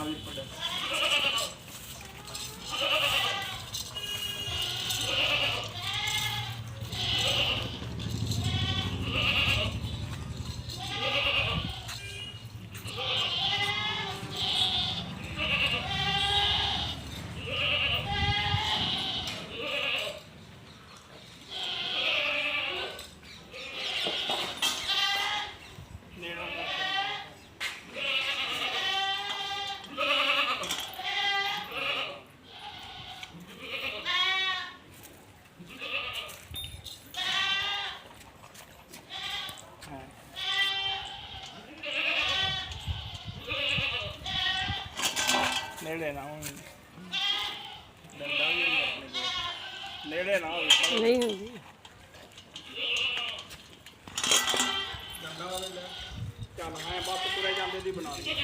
ਵੀ ਪੜਿਆ ਨੇੜੇ ਨਾ ਹੋਣ ਡੰਡਾ ਵੀ ਨਹੀਂ ਆਪਣੇ ਕੋਲ ਨੇੜੇ ਨਾ ਹੋਵੇ ਨਹੀਂ ਹੁੰਦੀ ਡੰਡਾ ਵਾਲੇ ਲੈ ਚੱਲ ਹਾਂ ਬਸ ਤੁਰੇ ਜਾਂਦੇ ਦੀ ਬਣਾ ਲਈ